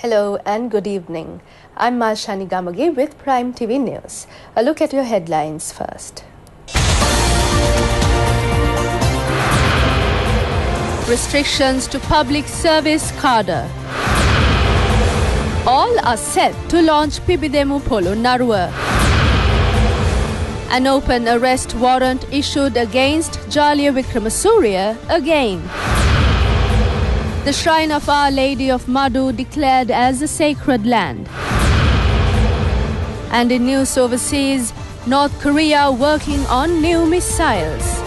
Hello and good evening. I'm Malshani Gamage with Prime TV News. A look at your headlines first. Restrictions to public service cadre. All are set to launch Pibidemu Polo Narua. An open arrest warrant issued against Jalia Vikramasuriya again. The shrine of Our Lady of Madhu declared as a sacred land. And in news overseas, North Korea working on new missiles.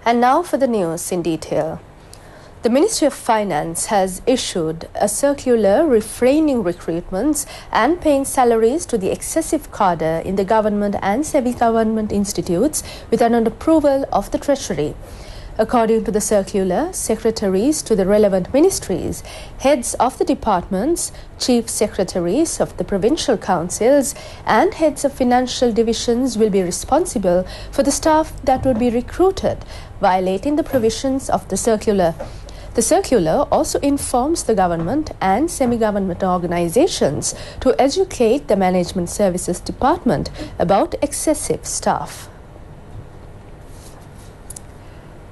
And now for the news in detail. The Ministry of Finance has issued a circular refraining recruitments and paying salaries to the excessive cadre in the government and semi-government institutes without an approval of the Treasury. According to the circular, secretaries to the relevant ministries, heads of the departments, chief secretaries of the provincial councils and heads of financial divisions will be responsible for the staff that would be recruited, violating the provisions of the circular. The circular also informs the government and semi-government organizations to educate the Management Services Department about excessive staff.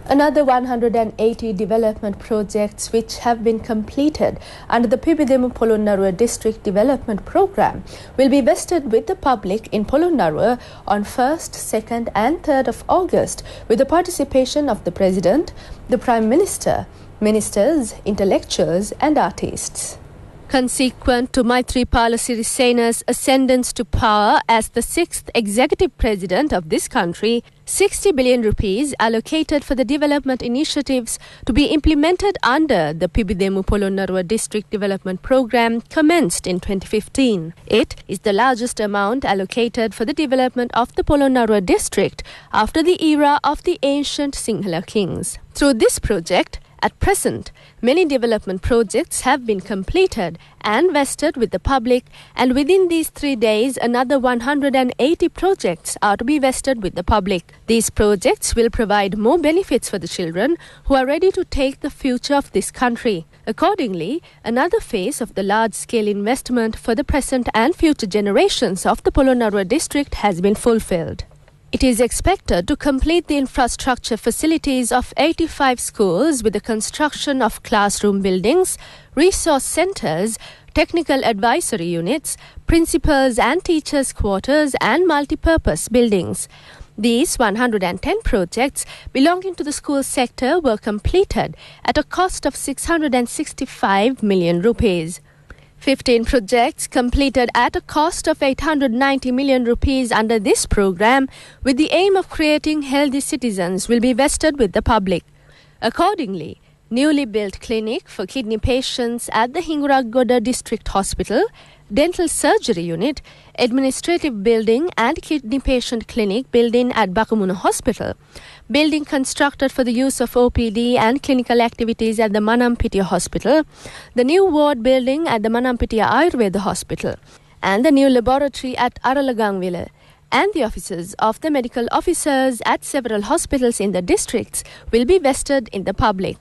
Another 180 development projects which have been completed under the Pibidemu Polo Narua District Development Programme will be vested with the public in Polo Narua on 1st, 2nd and 3rd of August with the participation of the President, the Prime Minister, ministers, intellectuals and artists. Consequent to Maithripala Sirisena's ascendance to power as the 6th executive president of this country, 60 billion rupees allocated for the development initiatives to be implemented under the Pibidemu Polo Narua District Development Programme commenced in 2015. It is the largest amount allocated for the development of the Polo Narua district after the era of the ancient Sinhala kings. Through this project, at present, many development projects have been completed and vested with the public, and within these 3 days, another 180 projects are to be vested with the public. These projects will provide more benefits for the children who are ready to take the future of this country. Accordingly, another phase of the large-scale investment for the present and future generations of the Polo Narua district has been fulfilled. It is expected to complete the infrastructure facilities of 85 schools with the construction of classroom buildings, resource centres, technical advisory units, principals and teachers' quarters and multi-purpose buildings. These 110 projects belonging to the school sector were completed at a cost of 665 million rupees. 15 projects completed at a cost of 890 million rupees under this program with the aim of creating healthy citizens will be vested with the public. Accordingly, newly built clinic for kidney patients at the Hinguragoda District Hospital, dental surgery unit, administrative building and kidney patient clinic building at Bakamuna Hospital, building constructed for the use of OPD and clinical activities at the Manampitiya Hospital, the new ward building at the Manampitiya Ayurveda Hospital, and the new laboratory at Aralagangville, and the offices of the medical officers at several hospitals in the districts will be vested in the public.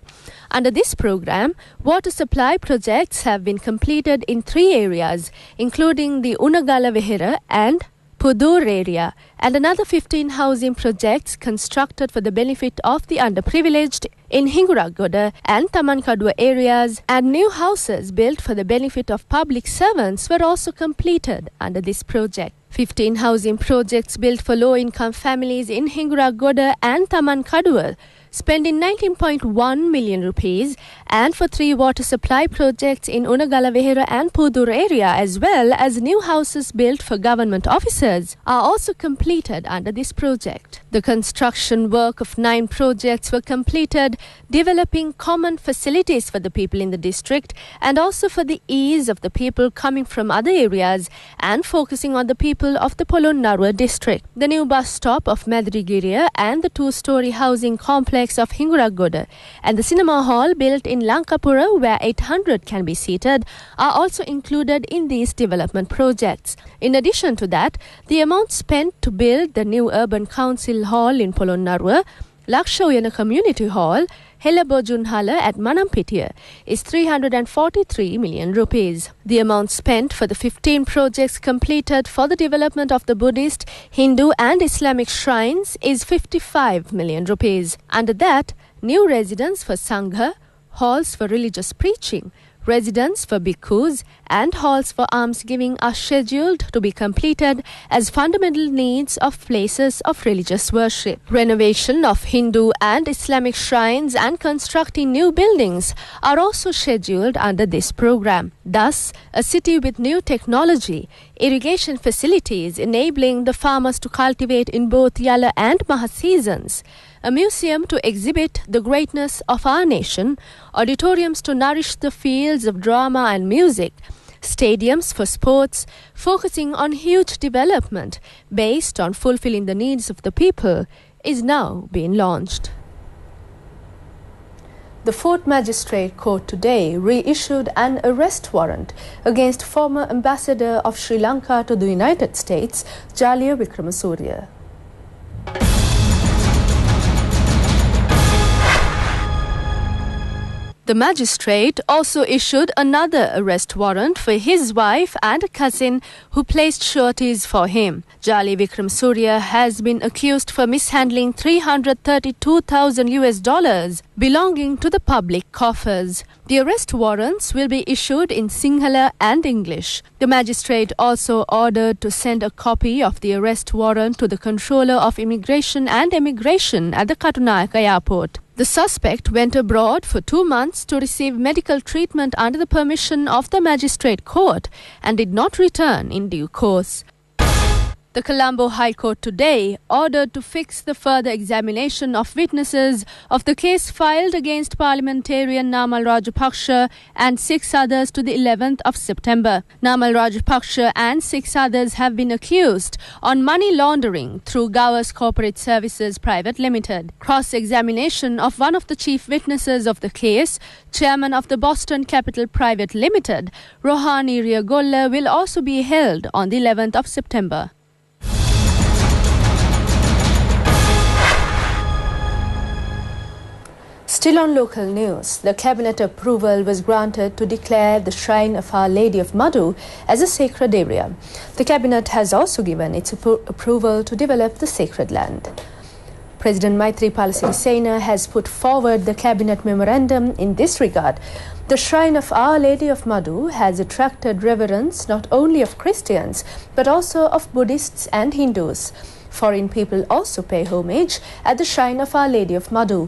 Under this program, water supply projects have been completed in 3 areas, including the Unagala Vihara and Pudur area, and another 15 housing projects constructed for the benefit of the underprivileged in Hinguragoda and Tamankadua areas, and new houses built for the benefit of public servants were also completed under this project. 15 housing projects built for low-income families in Hinguragoda and Tamankadua, spending 19.1 million rupees, and for 3 water supply projects in Unagala Vihara and Pudur area, as well as new houses built for government officers, are also completed under this project. The construction work of 9 projects were completed, developing common facilities for the people in the district and also for the ease of the people coming from other areas and focusing on the people of the Polo Narua district. The new bus stop of Madrigiriya and the 2-story housing complex of Hinguragoda and the cinema hall built in Lankapura where 800 can be seated are also included in these development projects. In addition to that, the amount spent to build the new urban council hall in Polo Narua, Lakshayana Community Hall, Helabojunhala at Manampitiya, is 343 million rupees. The amount spent for the 15 projects completed for the development of the Buddhist, Hindu and Islamic shrines is 55 million rupees. Under that, new residence for Sangha, halls for religious preaching, residence for bhikkhus and halls for almsgiving are scheduled to be completed as fundamental needs of places of religious worship. Renovation of Hindu and Islamic shrines and constructing new buildings are also scheduled under this program. Thus, a city with new technology, irrigation facilities enabling the farmers to cultivate in both Yala and Maha seasons, a museum to exhibit the greatness of our nation, auditoriums to nourish the fields of drama and music, stadiums for sports, focusing on huge development based on fulfilling the needs of the people, is now being launched. The 4th Magistrate Court today reissued an arrest warrant against former Ambassador of Sri Lanka to the United States, Jaliya Wickramasurya. The magistrate also issued another arrest warrant for his wife and cousin who placed sureties for him. Jaliya Wickramasurya has been accused for mishandling $332,000 belonging to the public coffers. The arrest warrants will be issued in Sinhala and English. The magistrate also ordered to send a copy of the arrest warrant to the Controller of Immigration and Emigration at the Katunayaka Airport. The suspect went abroad for 2 months to receive medical treatment under the permission of the Magistrate Court and did not return in due course. The Colombo High Court today ordered to fix the further examination of witnesses of the case filed against parliamentarian Namal Rajapaksa and 6 others to the 11th of September. Namal Rajapaksa and 6 others have been accused on money laundering through Gowers Corporate Services Private Limited. Cross-examination of one of the chief witnesses of the case, chairman of the Boston Capital Private Limited, Rohani Riagolla, will also be held on the 11th of September. Still on local news, the cabinet approval was granted to declare the shrine of Our Lady of Madhu as a sacred area. The cabinet has also given its approval to develop the sacred land. President Maithripala Sirisena has put forward the cabinet memorandum in this regard. The shrine of Our Lady of Madhu has attracted reverence not only of Christians but also of Buddhists and Hindus. Foreign people also pay homage at the shrine of Our Lady of Madhu.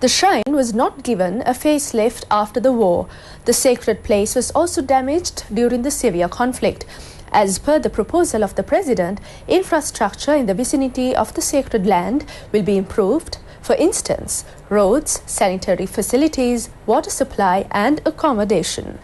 The shrine was not given a facelift after the war. The sacred place was also damaged during the severe conflict. As per the proposal of the President, infrastructure in the vicinity of the sacred land will be improved. For instance, roads, sanitary facilities, water supply and accommodation.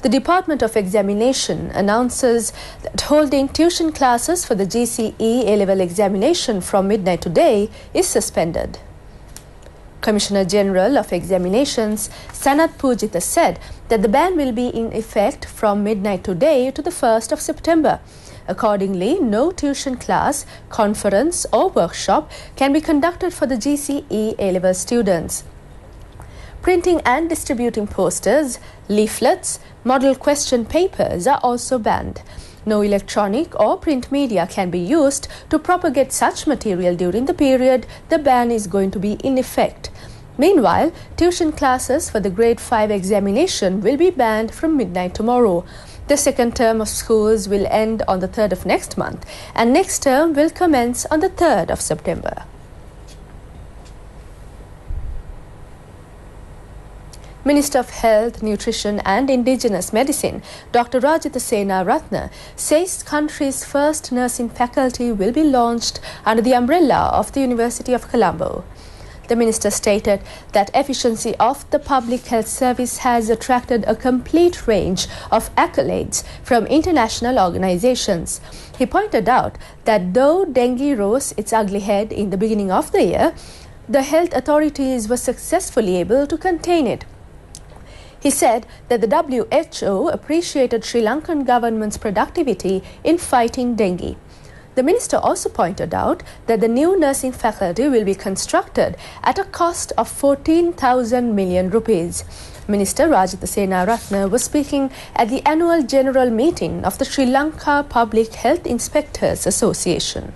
The Department of Examination announces that holding tuition classes for the GCE A-level examination from midnight today is suspended. Commissioner General of Examinations, Sanat Pujitha, said that the ban will be in effect from midnight today to the 1st of September. Accordingly, no tuition class, conference or workshop can be conducted for the GCE A-level students. Printing and distributing posters, leaflets, model question papers are also banned. No electronic or print media can be used to propagate such material during the period the ban is going to be in effect. Meanwhile, tuition classes for the grade 5 examination will be banned from midnight tomorrow. The second term of schools will end on the 3rd of next month and next term will commence on the 3rd of September. Minister of Health, Nutrition and Indigenous Medicine, Dr. Rajitha Senaratne, says country's first nursing faculty will be launched under the umbrella of the University of Colombo. The minister stated that efficiency of the public health service has attracted a complete range of accolades from international organizations. He pointed out that though dengue rose its ugly head in the beginning of the year, the health authorities were successfully able to contain it. He said that the WHO appreciated Sri Lankan government's productivity in fighting dengue. The minister also pointed out that the new nursing faculty will be constructed at a cost of 14,000 million rupees. Minister Rajitha Senaratne was speaking at the annual general meeting of the Sri Lanka Public Health Inspectors Association.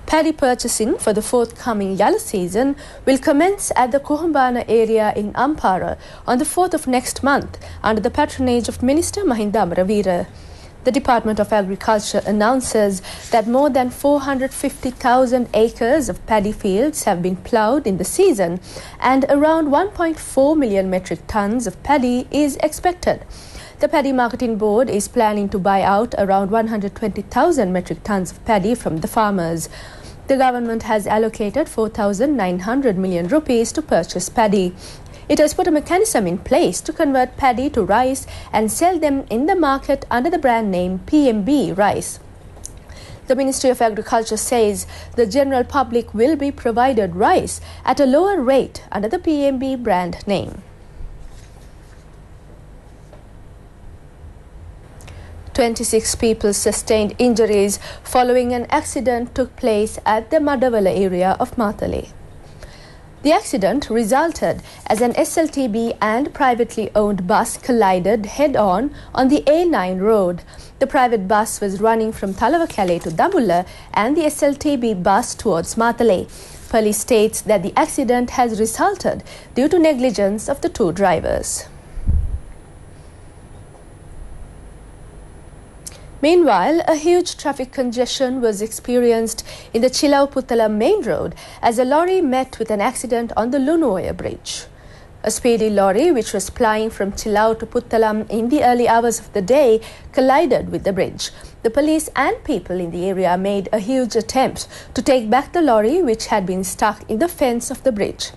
Paddy purchasing for the forthcoming Yala season will commence at the Kuhumbana area in Ampara on the 4th of next month under the patronage of Minister Mahinda Amaraweera. The Department of Agriculture announces that more than 450,000 acres of paddy fields have been ploughed in the season and around 1.4 million metric tons of paddy is expected. The Paddy Marketing Board is planning to buy out around 120,000 metric tons of paddy from the farmers. The government has allocated 4,900 million rupees to purchase paddy. It has put a mechanism in place to convert paddy to rice and sell them in the market under the brand name PMB Rice. The Ministry of Agriculture says the general public will be provided rice at a lower rate under the PMB brand name. 26 people sustained injuries following an accident took place at the Madavala area of Matale. The accident resulted as an SLTB and privately owned bus collided head-on the A9 road. The private bus was running from Talawakale to Dabulla and the SLTB bus towards Matale. Police states that the accident has resulted due to negligence of the two drivers. Meanwhile, a huge traffic congestion was experienced in the Chilau-Puttalam main road as a lorry met with an accident on the Lunuoya bridge. A speedy lorry which was plying from Chilau to Puttalam in the early hours of the day collided with the bridge. The police and people in the area made a huge attempt to take back the lorry which had been stuck in the fence of the bridge.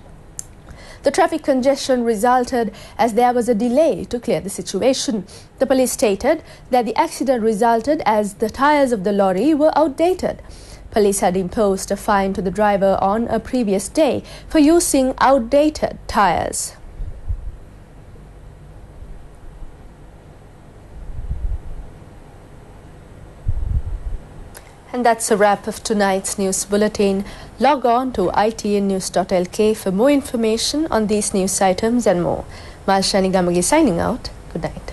The traffic congestion resulted as there was a delay to clear the situation. The police stated that the accident resulted as the tyres of the lorry were outdated. Police had imposed a fine to the driver on a previous day for using outdated tyres. And that's a wrap of tonight's news bulletin. Log on to itnnews.lk for more information on these news items and more. Malshani Gamagi signing out. Good night.